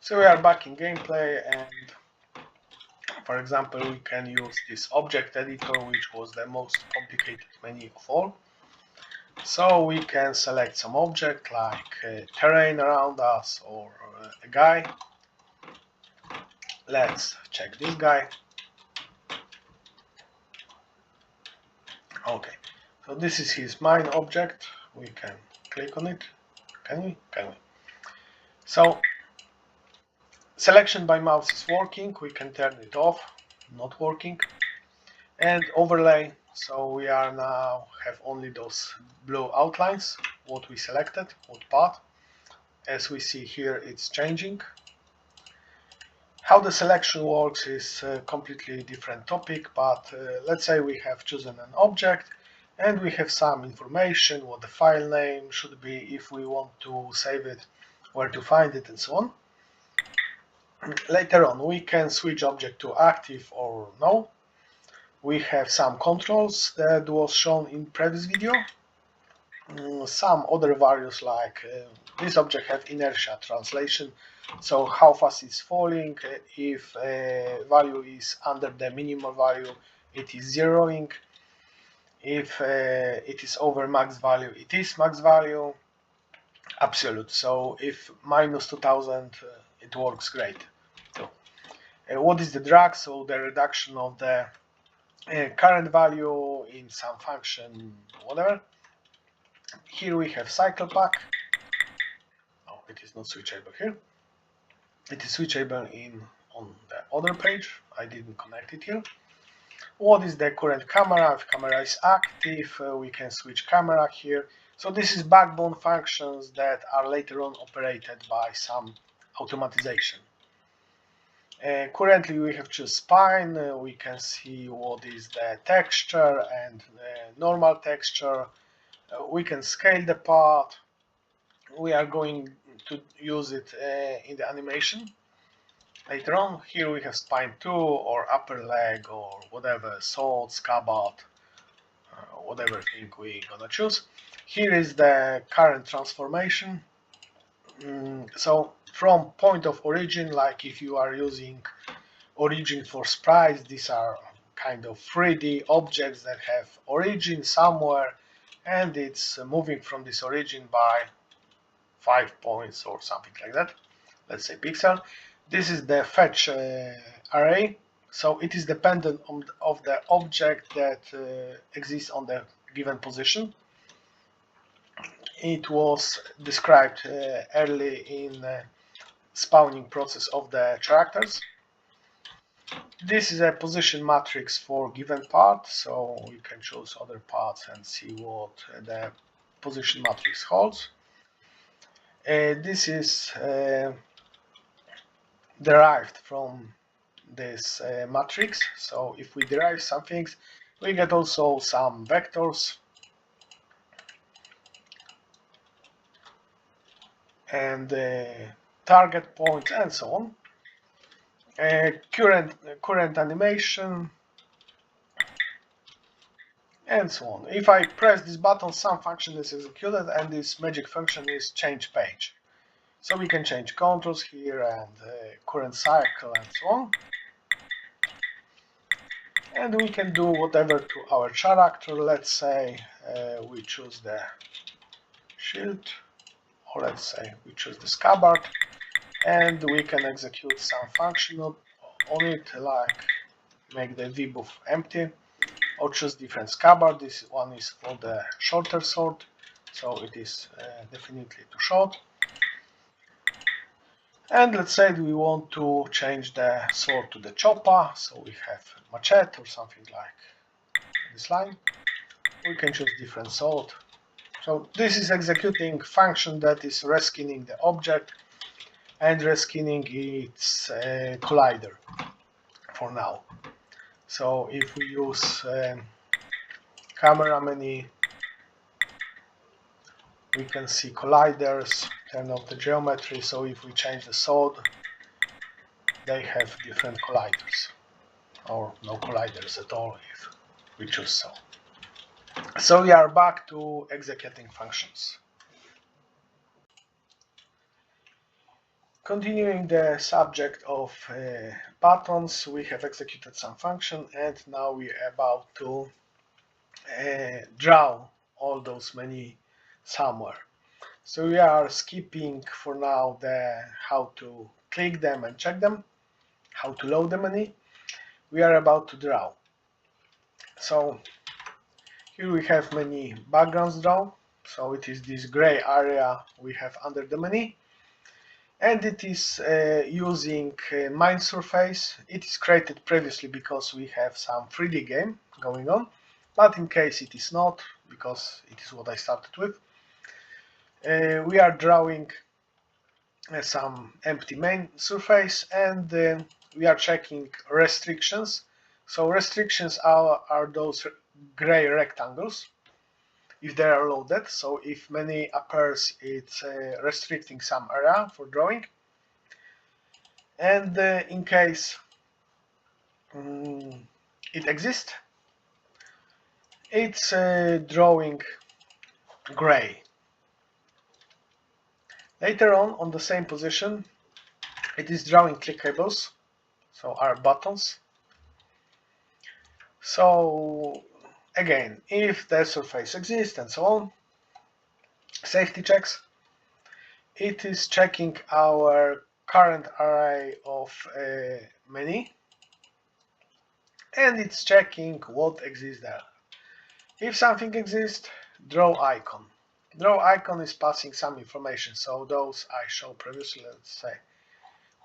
So we are back in gameplay, and for example we can use this object editor, which was the most complicated menu of all. So we can select some object like terrain around us or a guy. Let's check this guy. Okay, so this is his main object. We can click on it. Can we? Can we? So selection by mouse is working. We can turn it off. Not working. And overlay. So we are now have only those blue outlines. What we selected, what path. As we see here, it's changing. How the selection works is a completely different topic, but let's say we have chosen an object and we have some information, what the file name should be, if we want to save it, where to find it, and so on. Later on, we can switch object to active or no. We have some controls that was shown in previous video. Some other values like this object have inertia translation, so how fast it's falling. If value is under the minimum value, it is zeroing. If it is over max value, it is max value. Absolute, so if minus 2000, it works great. So, what is the drag? So the reduction of the current value in some function, whatever. Here we have cycle pack. Oh, it is not switchable here. It is switchable on the other page. I didn't connect it here. What is the current camera? If camera is active, we can switch camera here. So this is backbone functions that are later on operated by some automatization. Currently we have choose spine. We can see what is the texture and normal texture. We can scale the part. We are going to use it in the animation later on. Here we have spine 2 or upper leg or whatever, sword, scabbard, whatever thing we're gonna choose. Here is the current transformation. So from point of origin, like if you are using origin for sprites, these are kind of 3D objects that have origin somewhere, and it's moving from this origin by 5 points or something like that. Let's say pixel. This is the fetch array, so it is dependent on of the object that exists on the given position. It was described early in spawning process of the characters. This is a position matrix for given part, so you can choose other parts and see what the position matrix holds. This is derived from this matrix. So if we derive some things, we get also some vectors and target points and so on. Current animation and so on. If I press this button, some function is executed, and this magic function is change page. So we can change controls here and current cycle and so on. And we can do whatever to our character. Let's say we choose the shield, or let's say we choose the scabbard, and we can execute some function on it, like make the vbuff empty, or choose different scabbard. This one is for the shorter sword, so it is definitely too short. And let's say we want to change the sword to the chopper, so we have machete or something like this line. We can choose different sword. So this is executing function that is reskinning the object and reskinning its collider for now. So if we use camera menu, we can see colliders, turn off the geometry. So if we change the sword, they have different colliders, or no colliders at all if we choose so. So we are back to executing functions. Continuing the subject of buttons, we have executed some function and now we are about to draw all those many somewhere. So we are skipping for now the how to click them and check them, how to load the menu. We are about to draw. So here we have many backgrounds drawn. So it is this gray area we have under the menu. And it is using mine surface. It is created previously because we have some 3D game going on, but in case it is not, because it is what I started with, we are drawing some empty main surface and we are checking restrictions. So restrictions are those gray rectangles if they are loaded. So if many appears, it's restricting some area for drawing. And in case it exists, it's drawing gray. Later on the same position, it is drawing clickables, so our buttons. So again, if the surface exists and so on, safety checks, it is checking our current array of many, and it's checking what exists there. If something exists, draw icon. Draw icon is passing some information, so those I showed previously, let's say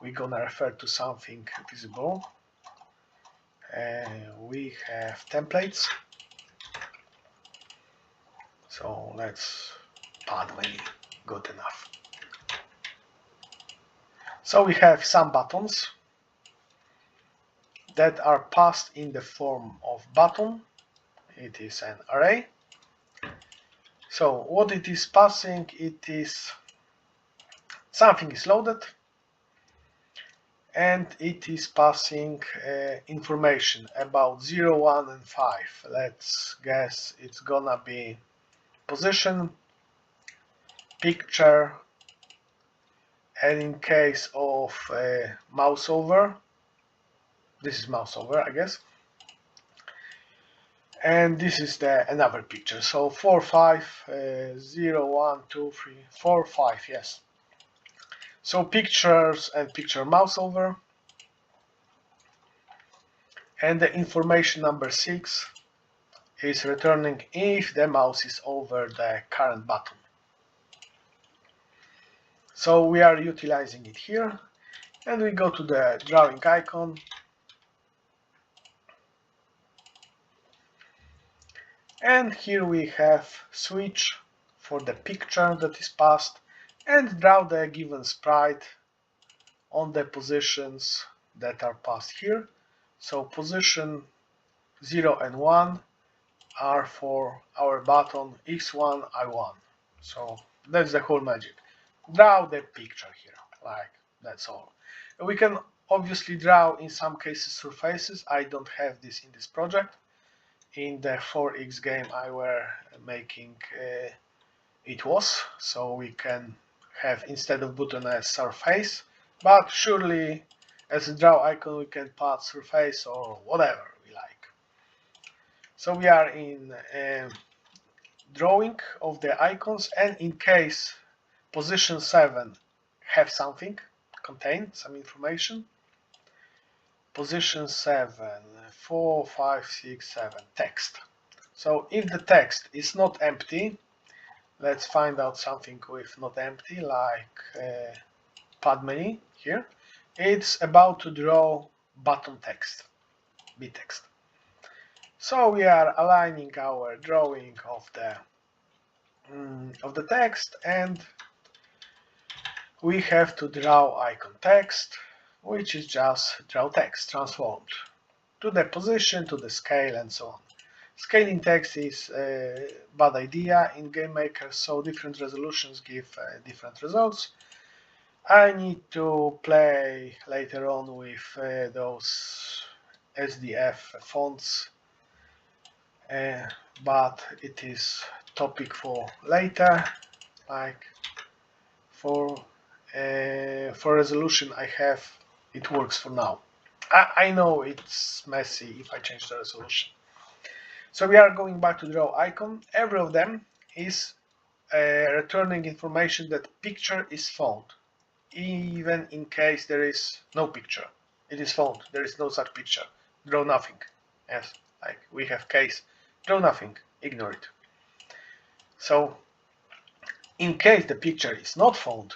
we're gonna refer to something visible. We have templates, so let's pad menu, good enough. So we have some buttons that are passed in the form of button. It is an array. So what it is passing, it is something is loaded and it is passing information about 0, 1 and 5. Let's guess it's gonna be position, picture, and in case of mouse over, this is mouse over, I guess, and this is the another picture. So 4, 5, 0, 1, 2, 3, 4, 5, yes. So pictures and picture mouse over, and the information number 6 is returning if the mouse is over the current button. So we are utilizing it here, and we go to the drawing icon, and here we have switch for the picture that is passed and draw the given sprite on the positions that are passed here. So position 0 and 1 are for our button X1, I1. So that's the whole magic. Draw the picture here, like that's all. We can obviously draw in some cases surfaces. I don't have this in this project. In the 4X game I were making it was, so we can have instead of button a surface, but surely as a draw icon we can pass surface or whatever we like. So we are in drawing of the icons, and in case position 7 have something, contain some information, position 7, 4, 5, 6, 7, text. So if the text is not empty, let's find out something with not empty, like pad menu here. It's about to draw button text, btext. So we are aligning our drawing of the text, and we have to draw icon text, which is just draw text transformed to the position, to the scale, and so on. Scaling text is a bad idea in GameMaker, so different resolutions give different results. I need to play later on with those SDF fonts, but it is topic for later, like for For resolution I have, it works for now. I know it's messy if I change the resolution. So we are going back to draw icon. Every of them is returning information that picture is found, even in case there is no picture. It is found, there is no such picture. Draw nothing. Yes, like we have case, draw nothing, ignore it. So in case the picture is not found,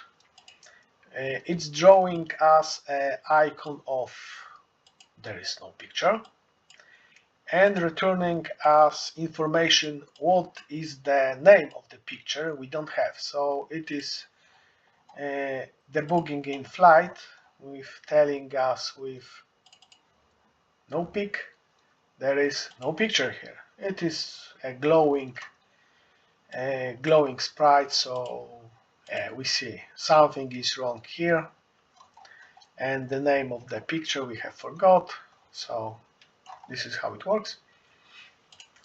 it's drawing us an icon of there is no picture and returning us information what is the name of the picture we don't have. So it is debugging in flight with telling us with no pic, there is no picture here. It is a glowing sprite, so we see something is wrong here, and the name of the picture we have forgot. So this is how it works.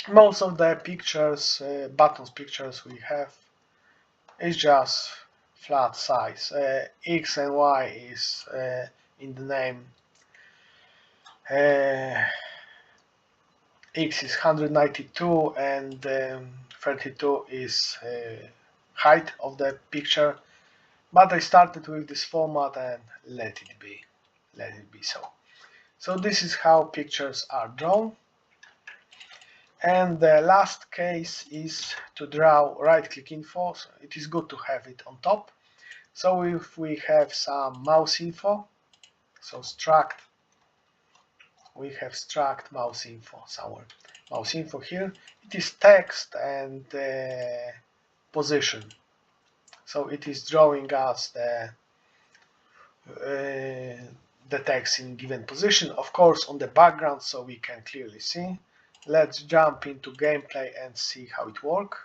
Most of the pictures, buttons pictures we have is just flat size. X and Y is in the name. X is 192 and 32 is height of the picture, but I started with this format and let it be so. So this is how pictures are drawn. And the last case is to draw right-click info. So it is good to have it on top. So if we have some mouse info, so struct, we have struct mouse info somewhere. Mouse info here, it is text and position. So it is drawing us the text in given position, of course on the background, so we can clearly see. Let's jump into gameplay and see how it works.